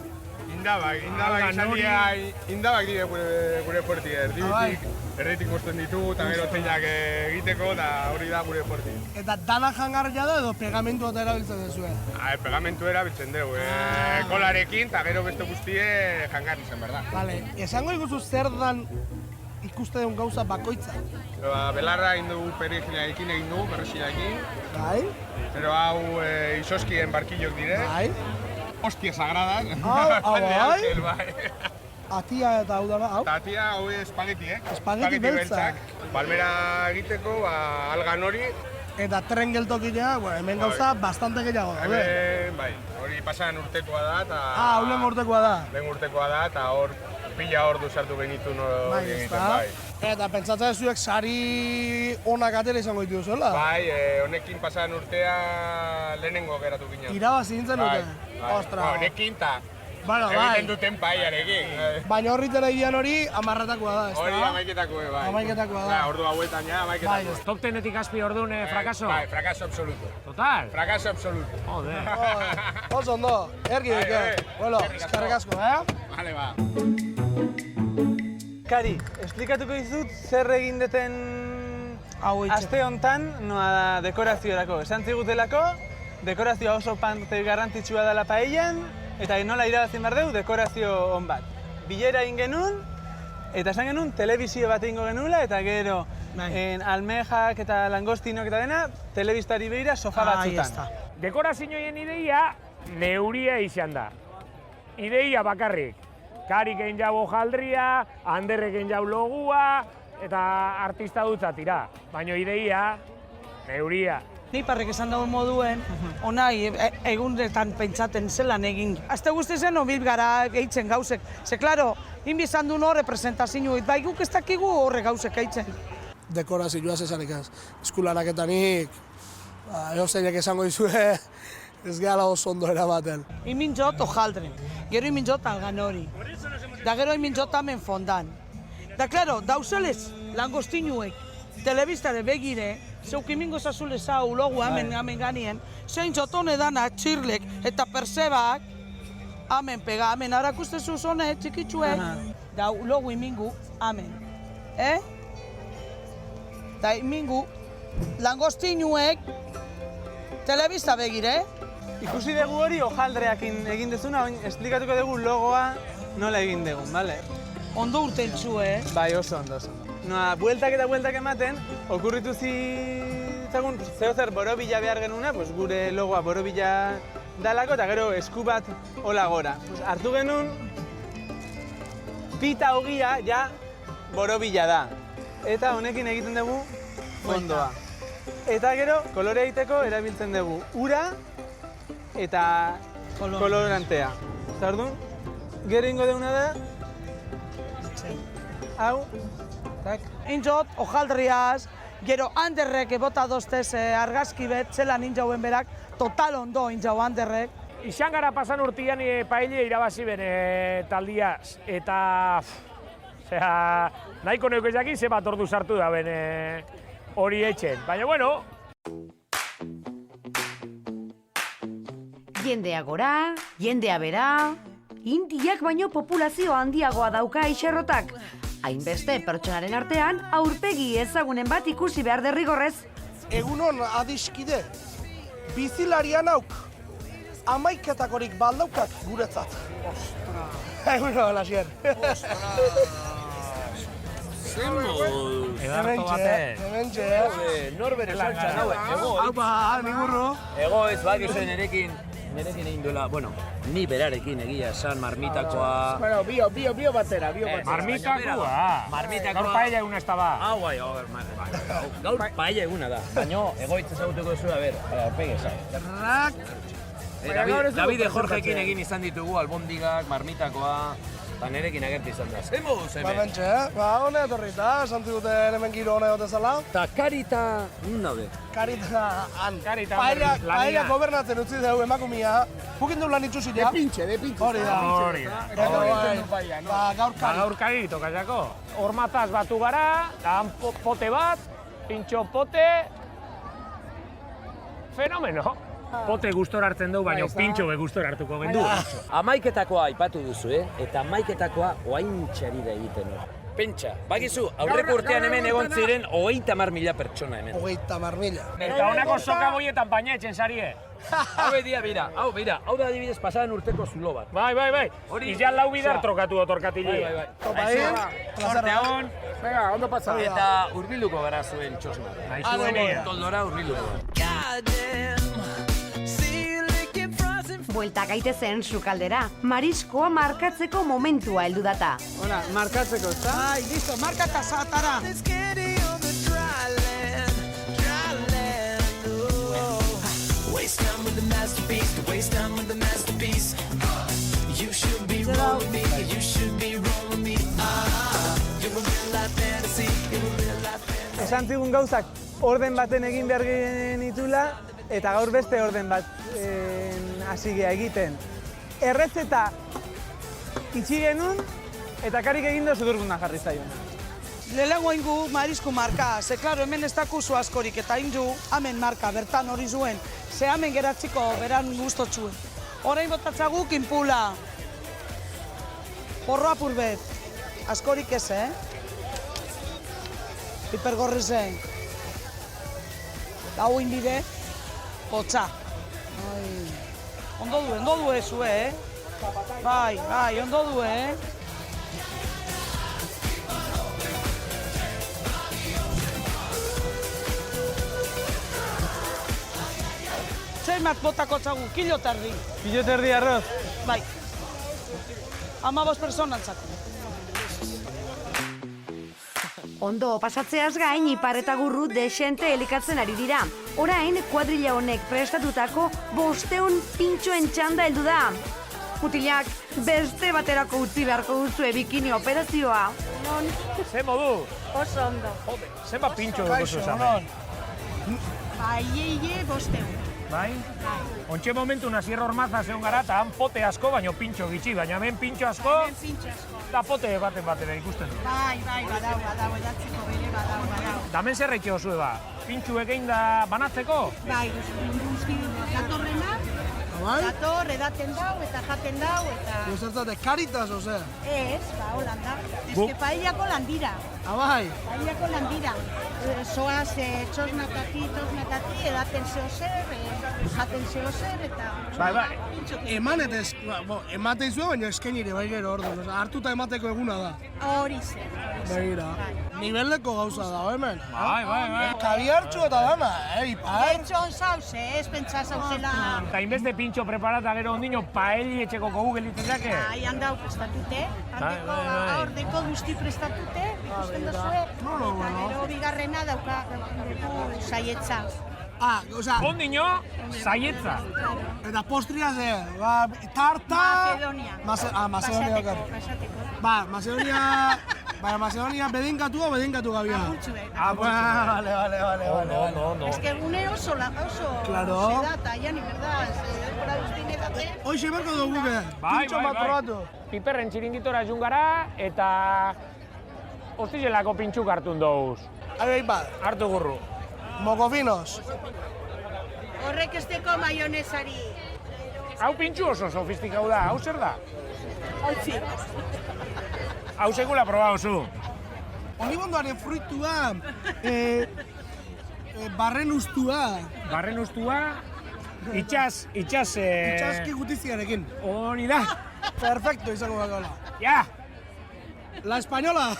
Indabak dire gure fuerti, erditik mozten ditugu, eta gero zeinak egiteko, eta hori da gure fuerti. Eta dana jangarria da edo pegamentu eta erabiltzen duzu? Pegamentu erabiltzen dugu, kolarekin, eta gero beste guztie jangarri zen, berda. Vale, esango iguzu zer dan ikuste duen gauza bakoitza? Belarra egin dugu perigilaekin egin dugu, perresilaekin. Bai. Pero hau isoskien barkillok dire. Bai. Hostia sagradas. Hau bai. Atia eta hau da, hau? Atia hau espageti, Espageti beltzak. Palmera egiteko, algan hori. Eta tren geltokilea, hemen gauza bastante gehiago da. Hemen, bai, hori pasan urtekoa da, eta... Hau lehen urtekoa da? Lehen urtekoa da, eta hor pila ordu sartu genitun hori egiten, bai. Eta pentsatzen zuek sari onak atera izango ditu zuela? Bai, honekin pasan urtea lehenengo geratu ginen. Irabazi nintzen dute? Ostra. Honekin eta egiten duten paiarekin. Baina horriten egian hori amarratakoa da, ezta? Hori amaiketakoa, bai. Amaiketakoa da. Ordu hauetan ja amaiketakoa. Top 10-etik azpi orduan frakaso? Bai, frakaso absoluto. Total? Frakaso absoluto. Joder. Oso ondo, ergi dut. Bueno, eskerrik asko, Vale, ba. Kari, esplikatuko dizut zer egin deten aste hontan noa dekoraziorako. Esan zigutelako, dekorazioa oso parte garrantzitsua dela paellan, eta nola irabazin behar dugu dekorazio on bat. Bilera egin genuen, eta esan genuen telebizio bat egingo genuela, eta gero almejak eta langostinok eta dena, telebistari behira sofa batzutan. Dekorazioen ideia neuria izan da. Ideia bakarrik. Karik egin jau hojaldria, Anderrek egin jau logua, eta artista dutza tira. Baina ideia, neuria. Ni parrek esan dago moduen, onai egunetan pentsaten zelan egin. Azte guztiezen obil gara gehitzen gauzek. Ze, klaro, inbizan duen horre presentazioet, bai guk ez dakigu horre gauzek gehitzen. Dekorazioa zezanik ez. Eskulanaketanik, eozeinek esango dizue, ez gehala oso ondo eramaten. Imintzot hojaldren, gero imintzot algan hori. Da gero imintzot hemen fondan. Da, klaro, dauzelez langostinuek, telebistare begire, zeuk imingo zazule zau logu hemen ganien, zein txotone dana txirlek eta persebak, hemen pega, hemen harakuste zuzone txikitzuek, da logu imingu, hemen. Da imingu, langostinuek, telebista begire. Ikusi dugu hori hojaldreakin egin dezuna, esplikatuko dugu logoa nola egin dugu, bale? Ondo urtentzu, Bai, oso ondo, oso ondo. Noa, bueltak eta bueltak ematen, okurritu zitzagun zehozer borobila behar genuna, gure logoa borobila dalako, eta gero esku bat hola gora. Hartu genuen, pita ogia ja borobila da. Eta honekin egiten dugu fondoa. Eta gero, kolore egiteko erabiltzen dugu ura eta kolorantea. Zardun, gero ingo deuna da, hau, Intzot, hojaldriaz, gero Anderrek ebota doztez argazki bet, zelan intzauen berak, total ondo intzau Anderrek. Izan gara pasan urtian paelle irabazi bene taldiaz, eta nahiko neuko ezakin ze bat ordu sartu da bene hori etxen. Baina, bueno... Jendea gora, jendea bera, indiak baino populazio handiagoa dauka Aixerrotak. Hainbeste pertsonaren artean, aurpegi ezagunen bat ikusi behar derrigorrez. Egunon adiskide, bizilarian auk, amaiketakorik baldaukat guretzat. Ostra! Egunon, Lasier. Zemuz! Edarto baten. Hementxe, Norbere saltza, naue. Haupa, ningurro. Ego ez bakizuen nerekin egin duela, bueno, ni berarekin egia esan marmitakoa... Bueno, bio batera, Marmitakoa! Gaur paella eguna ez da ba. Gaur paella eguna da. Baina, egoitz ezagutuko zuen, a ber, aurpegi esan. Davide Jorgekin egin izan ditugu, albondigak, marmitakoa... Eta nerekin agertu izan da. Zemuz, hemen! Bamentxe, hone etorrita, esan ziguten hemen giro hone gotezala. Eta Karita, daude? Karita, han. Paella gobernatzen utzi dugu emakumia. Bukin du lan itxusi ja. De pintxe. Hori da. Gaur kari tokatxako. Hormataz batu gara, han pote bat, pintxo pote... Fenomeno. Pote gustora hartzen dugu, baina pintxo be gustora hartuko gendu. Amaiketakoa aipatu duzu, eta amaiketakoa oaintxari da egiten. Pentsa, bakizu, aurreko urtean hemen egon ziren 30.000 pertsona hemen. 30.000. Eta honako sokaboietan baina etxen sarie. Hau bera, hau da adibidez pasadan urteko zulo bat. Bai. Izan lau bidar trokatu otorkatili. Bai. Topa Sorte hon. Venga, ondo pasa. Eta hurbilduko gara zuen txosna. Toldora hurbilduko. Buelta gaitezen sukaldera, mariskoa markatzeko momentua heldu data. Hona, markatzeko, ezta? Bai, listo, markata zatara. Esan zigun gauzak orden baten egin behar genitula, eta gaur beste orden bat hasi gea egiten. Erretzeta itxi genuen, eta karik egin da sudurguna jarri zaion. Lehenengo ingu marisku marka, ze klaro hemen ez dakuzu askorik, eta indu hemen marka, bertan hori zuen, ze hemen geratziko beran guztotxuen. Horain botatzaguk inpula, porro apurbet, askorik ez, Pipergorri zen. Hau inbide, potza. Ondo du zu, Bai, ondo du, Zeimat botako txagu, kilo terdi. Kilo terdi arroz? Bai. 15 personantzako. Ondo pasatzeaz gain, ipar eta gurru desente elikatzen ari dira. Orain, kuadrilla honek prestatutako 500 pintxoen txanda heldu da. Mutilak, beste baterako utzi beharko duzue bikini operazioa. Ze modu? Oso ondo. Zenba pintxo dugu zuzamen? Bai, 500. Bai? Ontxe momentu Nasier Ormaza zeon gara, eta han pote asko, baino pintxo gitxi, baina hemen pintxo asko, eta pote batera ikusten du. Bai, badau, edatzeko bere, badau. Damen zer eitxo zue ba? Pintxu egin da banatzeko? Bai, guzti datorrena, dator, edaten dau, eta jaten dau, eta... Guztatzate, karitas, ozea? Ez, holan da. Ez que paellako landira. Bai? Paellako landira. Soaz, txosnatati, edaten zeo zer, jaten zeo zer, eta... Bai. Emate izue, baina eskenire bai gero ordu. Hartuta emateko eguna da. Hori zer. Begira. Nibeleko gauza da, hemen. Bai. Kabiartxu eta dana, ipar. Etxon zauze, ez pentsa zauzela... Eta inbeste pintxo preparata gero ondino paelli etxeko kogu gelitzen zake? Bai, handau prestatute. Ordeko guzti prestatute, ikusten duzue. Eta gero bigarrena dauka saietza. Oza... Ondino, saietza. Eta postria ze, tarta... Macedonia. Macedonia. Macedonia bedinkatu gabia. Vale. Es que egunero oso sedata, ya ni verdad, denbora guztien edate. Hoxe berko dugu be, pintxo bat probatu. Piperren txiringitora jun gara, eta... Ostizelako pintxuk hartun douz. Hartu gurru. Mokofinos. Horrek esteko maionesari. Hau pintxu oso sofistikau da, hau zer da? Hautzi. Hau sekula probau zu. Olibondoaren fruitua, barren ustua. Barren ustua, itxas... Itxaski gutiziarekin. Hori da. Perfecto izango da gola. Ja! La española!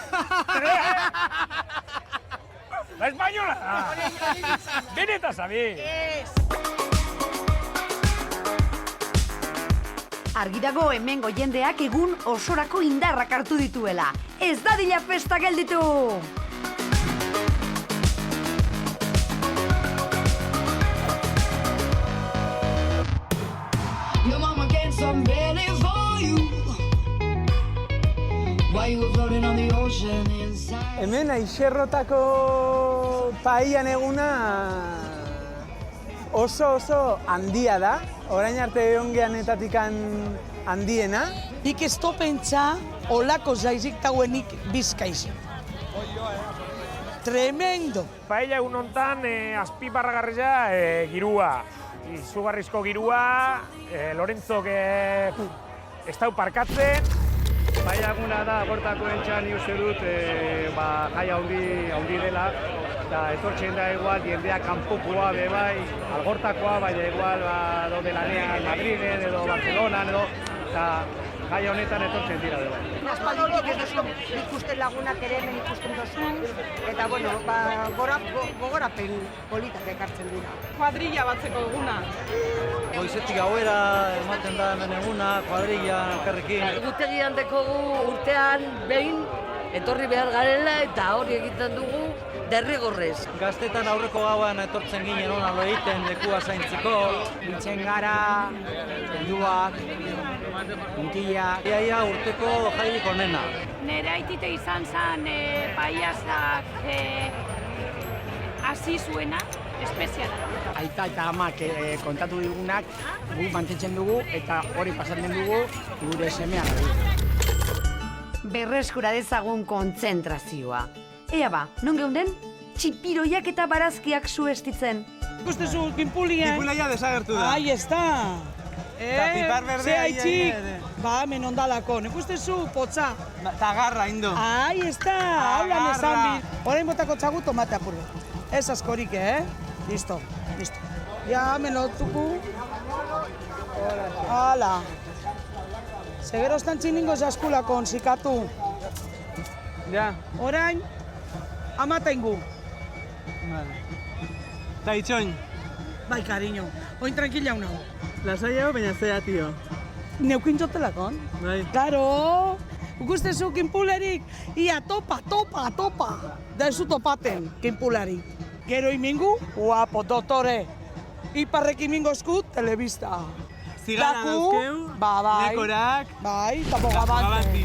La española! Beneta sabi! Argi dago hemengo jendeak egun osorako indarrak hartu dituela. Ez dadila festa gelditu! Your mama gets some belly for you. While you were floating on the ocean inside. Hemen Aixerrotako paellan eguna oso handia da. Orain arte ongeanetatik handiena. Nik ez topentza olako zaizik dagoenik Bizkaiz. Tremendo. Paella egun hontan azpiparragarria girua. izugarrizko girua, Lorenzok ez dau parkatzen. Bai aguna da, agortako entxan uste dut, jai handi dela, eta etortzen da igual, jendea kanpokoa bai, algortakoa, baina igual daude lanean Madriden edo Barcelonan edo, eta jai honetan etortzen dira bai. Aspalditik ez duzu ikusten lagunak ere hemen ikusten duzu, eta bueno, gogorapen politak ekartzen dira. Kuadrilla batzeko eguna. Goizetik gauera ematen da hemen eguna, kuadrilla, elkarrekin. Egutegian dekogu urtean behin etorri behar garela eta hori egiten dugu derrigorrez. Gaztetan aurreko gauan etortzen ginen hona lo egiten lekua zaintzeko. Biltzen gara, helduak, puntilla. Iaia urteko jairik onena. Nere aitite izan zen paiazak hasi zuena, espeziala. Aita eta amak kontatu digunak gu mantentzen dugu eta hori pasatzen dugu gure semeak. Berreskura dezagun kontzentrazioa. Ea ba, non geunden? Txipiroiak eta barazkiak zuestitzen. Ikustezu, kinpulian. Kinpulia desagertu da. Ahí está. Eta pipar berdea txik. Ba, hemen ondalako. Ikustezu, potza. Eta garra, indo. Ahí está. Haulan esan bil. Horain botako txagu tomate apurre. Ez askorik, Listo. Ja, hemen lotuku. Hala. Segero estan txiningo zaskulako onzikatu. Ja. Orain, amatengu. Eta itxoin? Bai, cariño. Oin tranquila unau. Lasai hau, baina zea, tio. Neukin jotelakon? Bai. Claro! Ukustezu kinpulerik, ia topa. Da ez zu topaten, kinpulerik. Gero imingu, guapo, dotore. Iparrek imingo esku, telebista. Zigana dauzkeu, dekorak, bai, eta bogabanti.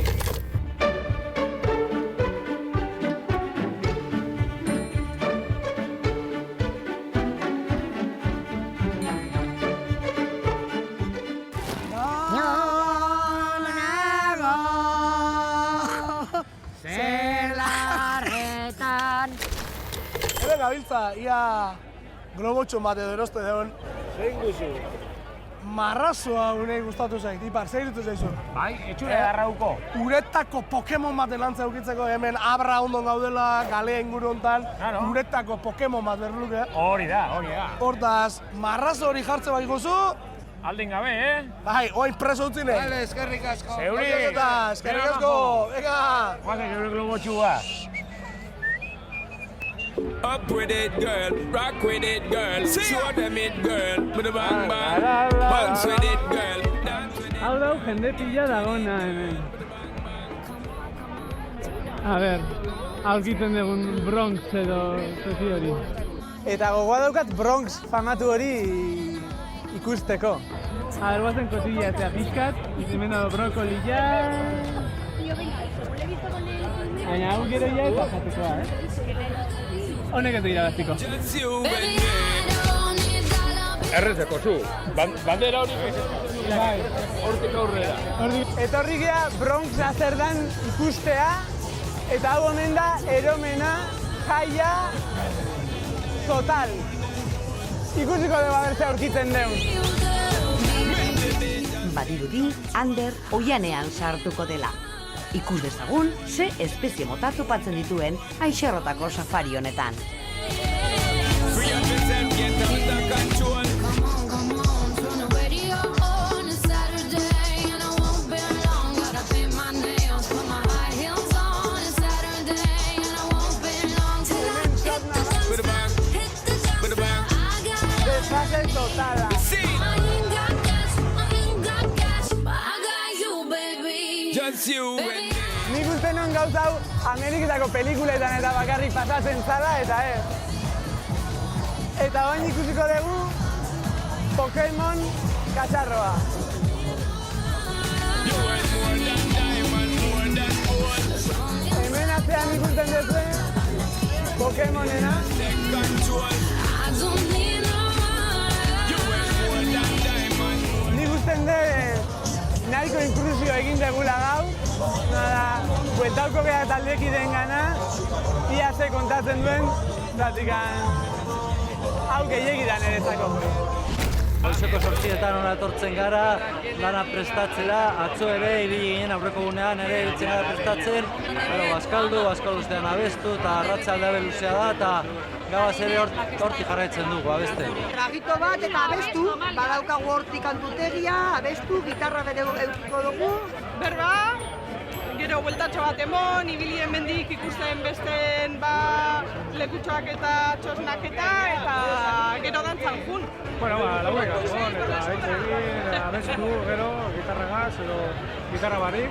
Gabiltza, ia globotxon bat edo eroste deon. Zein guzu? Marrazoa unei gustatu zait, Ipar, zer irutu zaizu? Bai, etxure darrauko. Uretako Pokemon baten lantza eukitzeko hemen abra ondon gaudela, galea inguru hontan. Uretako Pokemon bat berluke. Hori da. Hortaz, marrazo hori jartze bai guzu. Alden gabe, Bai, oain preso utzine. Bale, eskerrik asko. Zeuri! Eskerrik asko, venga! Guazen, geure globotxua. Up with it, girl. Rock with it, girl. Show them it, girl. With a bang bang. Bounce with it, girl. Hau dau, jende pila dagona hemen. A ber, aurkitzen dugun Bronx edo zezi hori. Eta gogoa daukat Bronx famatu hori ikusteko. A ber, guazen kotilla eta pixkat, hemen dago brokolilla. Baina hau gero ja eta jatekoa, Honek ez dira gaztiko. Errezeko zu, bandera hori Bai. Hortik aurrera. Etorri gea Bronx zer dan ikustea, eta hau omen da eromena, jaia, total. Ikusiko dugu abertzea aurkitzen deun. Badirudi, Ander oianean sartuko dela. Ikus dezagun, ze espezie mota topatzen dituen Aixerrotako safari honetan. Desfase totala. Nik uste non gauza hau Ameriketako pelikuletan eta bakarrik pasatzen zala eta Eta bain ikusiko dugu Pokemon katxarroa. Hemen atzean ikusten duzue Pokemonena. Nik usten dut nahiko inklusio egin degula gau, bueltauko geha taldeki den gana, ia ze kontatzen duen, zatikan hau gehiagidan ere zako. Goizeko 8etan hona etortzen gara, dana prestatzera, atzo ere, ibili ginen aurreko gunean ere ibiltzen gara prestatzen. Bazkaldu ostean abestu, eta arratsaldea luzea da, eta gabaz ere hortik jarraitzen dugu, abesten. Tragito bat eta abestu, badaukagu hortik kantutegia, abestu, gitarra bere eukiko dugu. Berba, gero bueltatxo bat emon, ibili hemendik ikusten besteen lekutxoak eta txosnaketa, eta gero dantzan jun. Bueno, lagunek atzon, eta egin, abestu, gero, gitarragaz, edo gitarra barik.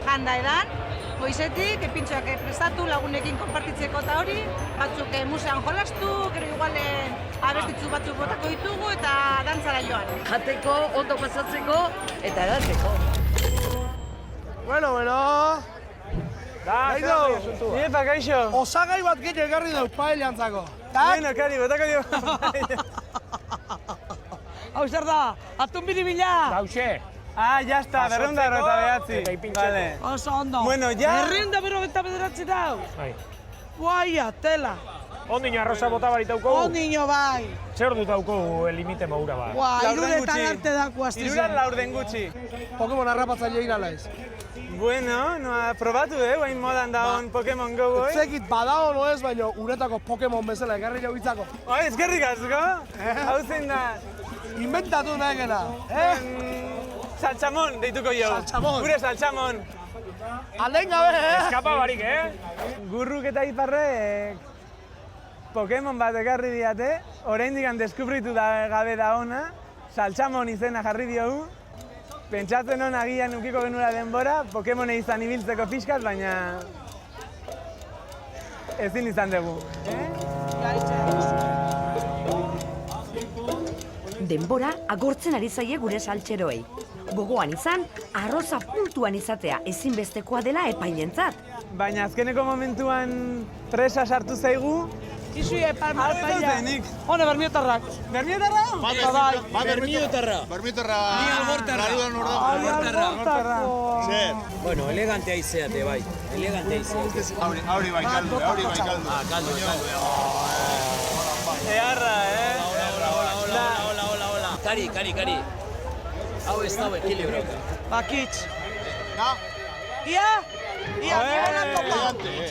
Janda edan, goizetik, pintxoak prestatu lagunekin konpartitzeko eta hori, batzuk musean jolastu, gero igualen abestitzu batzuk botako ditugu eta dantzara joan. Jateko, ondo pasatzeko eta edatzeko. Bueno. Gaixo! Iepa, gaixo! Osagai bat gehiago egarri dau paellantzako. Bueno, kari, botako dio paella. Hau zer da, atun biribila! Gauxe! Ya está, 259. Vale. Oso ondo. Bueno, ya... 259 dau! Guaia, tela! Ondino arroza bota baritauko? Ondino bai! Zer dut dauko limite maura bat? Iruretan arte dako azti zen. 3 laurden gutxi. Pokemon harrapatzaile irala ez. Bueno, probatu, guain modan dagoen Pokemon Go, oi? Zekit badao no ez, baina uretako Pokemon bezala egarri jau itzako. Eskerrik asko? Hau zein da? Inventatu nahi gena, Saltxamon deituko jo. Saltxamon. Gure saltxamon. Alden gabe, Eskapa barik, Gurruk eta iparrek Pokemon bat ekarri diate, oraindik deskubritu gabe da ona, saltxamon izena jarri diogu. Pentsatzen hon agian ukiko genula denbora, Pokemone izan ibiltzeko pixkat, baina ezin izan dugu. Denbora agortzen ari zaie gure saltxeroei. Gogoan izan, arroza puntuan izatea ezinbestekoa dela epailentzat. Baina azkeneko momentuan presa sartu zaigu. Izu epaila. Hone, bermiotarrak. Bermiotarra? Bermiotarra. Ni albortarra. Albortarra. Bueno, elegantea izeate, bai. Elegantea izeate. Auri bai kaldu. Kaldu. Eharra, Hola. Kari. Hau ez dago ekilibro. Bakitz. Ia,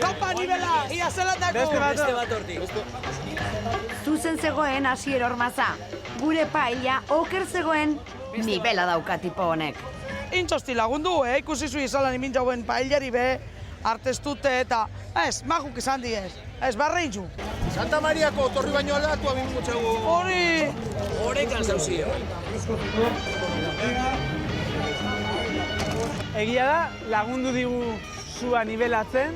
topa nibela, ia zelan dako. Beste bat hortik. Zuzen zegoen Asier Ormaza. Gure paella oker zegoen nibela dauka tipo honek. Intzosti lagundu, ikusi zu izalan imin jauen paellari be, artestute eta, maguk izan diez, barreintzu. Santa Mariako torri baino aldatu abin gutxegu. Hori! Horekan zauzio. Egia da, lagundu digu sua nibelatzen,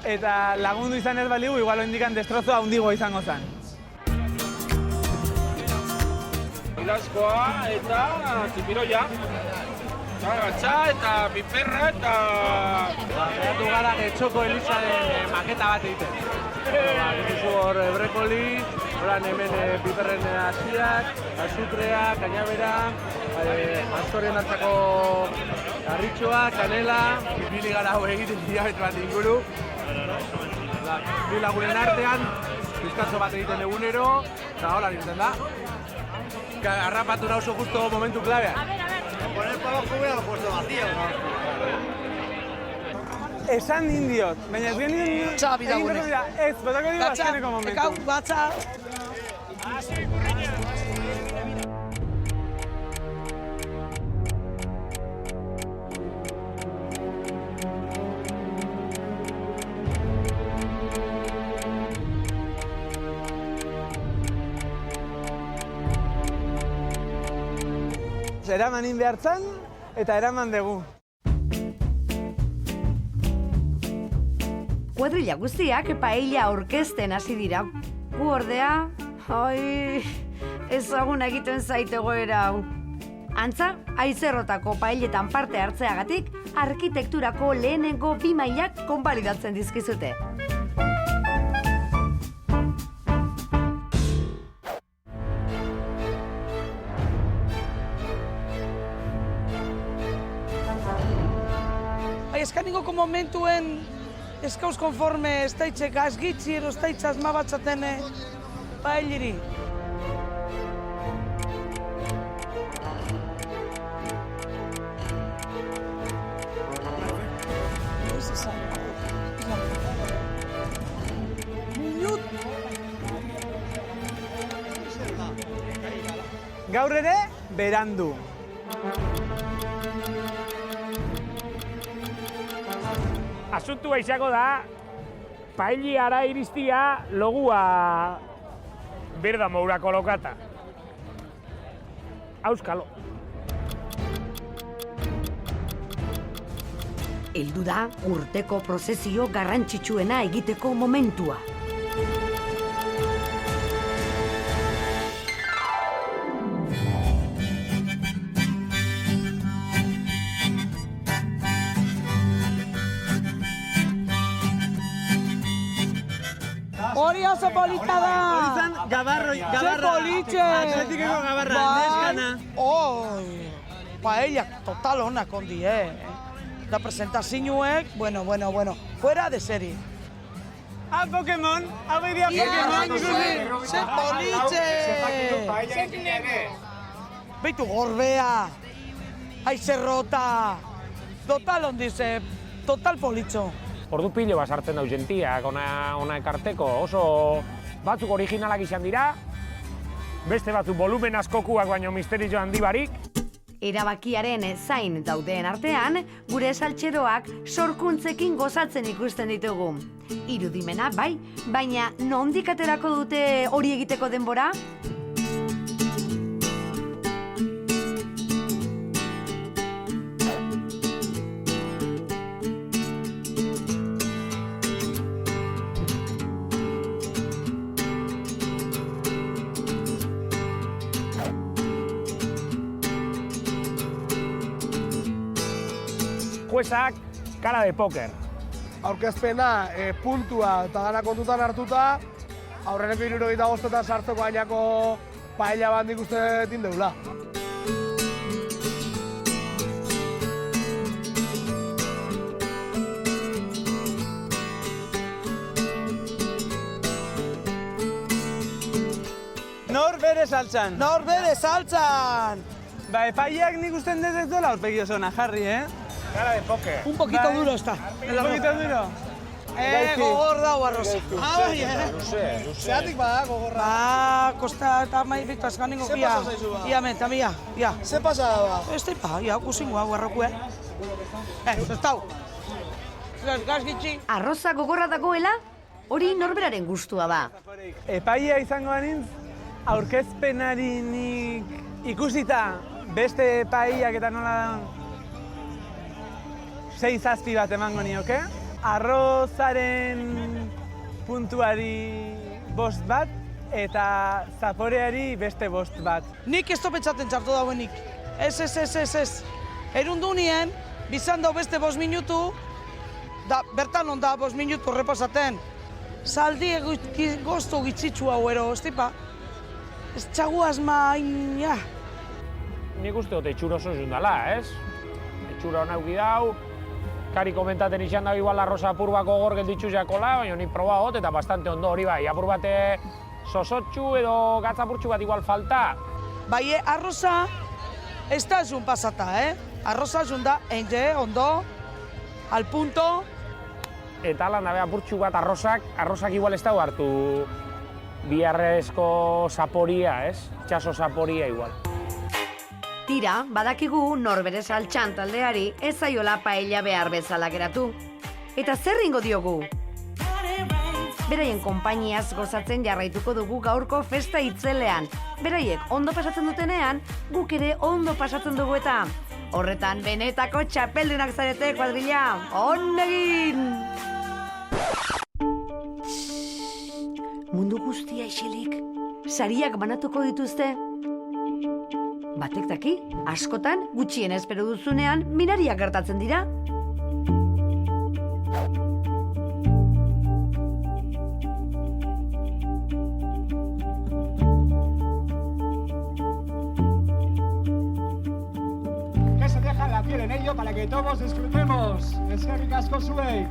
eta lagundu izan ez baligu, igual indikan destrozo handigo izango zen. Ilazkoa eta txipiroia. Gatsa eta piperra eta... Geratu gara Getxoko Elizaren maketa bat egiten. Dituzu hor brekoli, horan hemen piperren hasiak, azukrea, kainabera, aztorien hartzako harritxoa, kanela, ibili gara hau egiten hilabete bat inguru. Bi lagunen artean, bizkatzo bat egiten egunero, eta hola nintzen da. Harrapatu da oso justo momentu klabean. Poner para abajo hubiera puesto vacío, ¿no? Esan indiot, baina ez genien... Txabi dagoenek. Ez, botako dio azkeneko momentu. Ekau, batza. Eramanin behartzan, eta eraman dugu. Kuadrilla guztiak paella orkesten hasi dira. Gu ordea, ezaguna egiten zait egoera hau. Antza, Aizerrotako paelletan parte hartzeagatik, arkitekturako lehenengo 2 mailak konbalidatzen dizkizute. Eskaningoko momentuen eskauz konforme estaitzek azgitzi edo estaitz asma batzaten paelliri. Gaur ere, berandu. Asuntua izango da, paelliara iristia logua berda moura kolokata. Auskalo. Heldu da urteko prozesio garrantzitsuena egiteko momentua. Hori oso polita da! Hori zan, gabarra. Ze politxe! Atletikeko gabarra, neskana. Oi, paellak total onak ondi, Da presentazioek, bueno, fuera de serie. Ah, Pokemon! Hau idia Pokemon! Ze politxe! Beitu gorbea, aizerrota, total ondize, total politxo. Ordu pilo bat sartzen dau jentiak, ona ekarteko, oso batzuk originalak izan dira, beste batzuk volumen askokuak baino misterio handi barik. Erabakiaren zain dauden artean, gure saltxeroak sorkuntzekin gozatzen ikusten ditugu. Irudimena bai, baina nondik aterako dute hori egiteko denbora? Juezak, cara de póker. Aurkezpena, puntua eta gana kontutan hartuta, aurreneko 75etan sartzeko gainako paella bat nik uste tindeula. Nor bere saltzan. Nor bere saltzan! Ba, epaileak nik usten dut ez dola aurpegi oso ona jarri, Cara de póker. Un poquito duro está. Un poquito duro? Gogor dau arroza. Ai, Zeatik bada gogorra. Ba, kosta eta maizito azkaningo Ze kia. pasa zaizu ba? Ia, menta, mia. Ze pasada ba? Ez teipa, ia, kusingo hau arroku, zestau. Gaz gitxi. Arroza gogorra dagoela, hori norberaren gustua da. Epaia izango banintz, aurkezpenari nik ikusita beste epaiak eta nola da 6-7 bat emango nioke. Arrozaren puntuari 5 bat eta zaporeari beste 5 bat. Nik ez topetxaten txartu dauenik. Ez. Erundu nien, bizan dau beste 5 minutu, da bertan onda 5 minutu repasaten. Zaldi goztu gitzitzu hau ero, ez tipa. Ez txagu asma, ja. Nik uste dut etxura oso jundala, ez? Etxura hona auki dau, kari komentaten izan da igual arroza apur bako gor gelditzu jakola, baina nik proba hot eta bastante ondo hori bai. Apur bate sosotxu edo gatzapurtxu bat igual falta. Bai, arroza ez da zun pasata, Arroza zun da, ondo, al punto. Eta lan dabe apurtxu bat arrozak igual ez dago hartu biharrezko zaporia, ez? Txaso zaporia igual. Tira, badakigu norbere saltxan taldeari ez zaiola paella behar bezala geratu. Eta zer ingo diogu? Beraien konpainiaz gozatzen jarraituko dugu gaurko festa itzelean. Beraiek ondo pasatzen dutenean, guk ere ondo pasatzen dugu eta. Horretan benetako txapeldunak zarete, kuadrilla. Onnegin! Mundu guztia ixilik, sariak banatuko dituzte. Batek daki, askotan, gutxien espero duzunean, minariak gertatzen dira. Que se deja la piel en ello para que todos disfrutemos. Eskerrik asko zuei.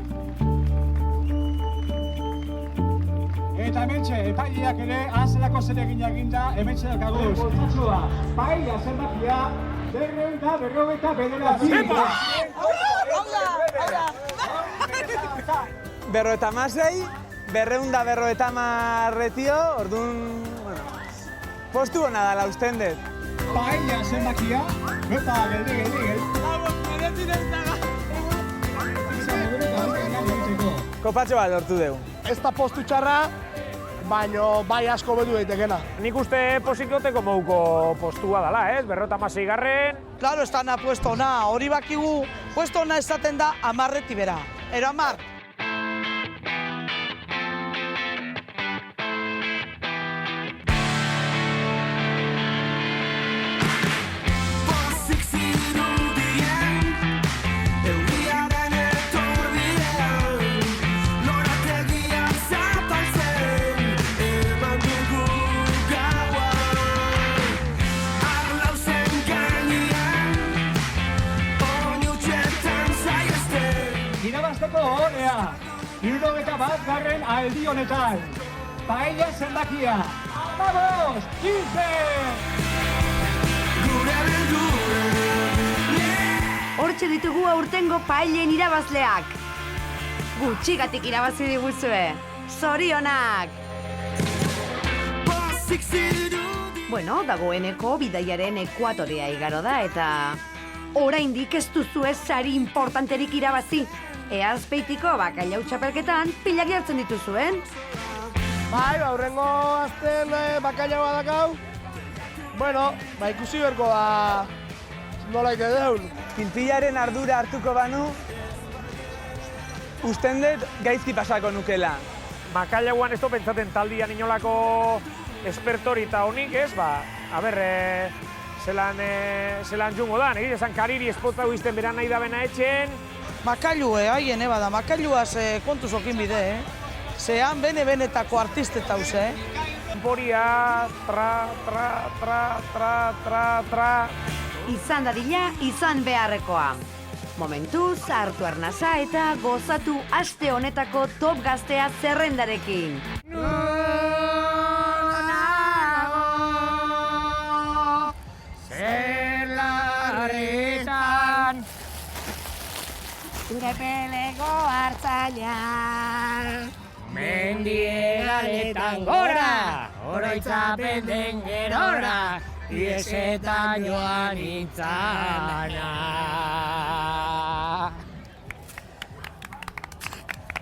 Eta hementxe, epaileak ere azelako zeregin eginda hementxe dakaguz. Boltzatzua, paella zenbakia, 259. Zepa! Berroeta masei, 250 retio, orduan, bueno, postu hona dala usten dut. paella zenbakia. Epa, geldi. Kopatxo bat lortu dugu. Ez da postu txarra, baina bai asko bedu daitekena. Nik uste pozikoteko mouko postua dela, ez? 56 garren. Claro, ez da puesto ona, hori bakigu, puesto ona esaten da 10 bera. Ero 10. Irabazteko honea, 71 garren aldi honetan. Paella zenbakia. Vamos, 15! Hortxe ditugu aurtengo paellen irabazleak. Gutxigatik irabazi diguzue. Zorionak! Bueno, dagoeneko bidaiaren ekuatorea igaro da eta oraindik ez duzue sari importanterik irabazi. Azpeitiko bakailau txapelketan pilak jartzen dituzuen. Bai, aurrengo azten bakailau badakau. Bueno, ikusi berko da nola ite deun. Pinpillaren ardura hartuko banu, usten dut gaizki pasako nukela. Bakailauan ez do pentsaten taldian inolako espertori eta honik, ez? A ber, zelan jungo da, nire esan kariri espota huizten beran nahi da bena etxen. Makailue, haien bada, makailuaz kontu zokin bide, Zehan bene-benetako artistet hauz, Temporia, tra. Izan dadila, izan beharrekoa. Momentuz, hartu arnasa eta gozatu aste honetako top gaztea zerrendarekin. Zelarretan zure pelego hartzaila mendiegaletan gora, oroitzapen den gerora, iesetan joan intzana.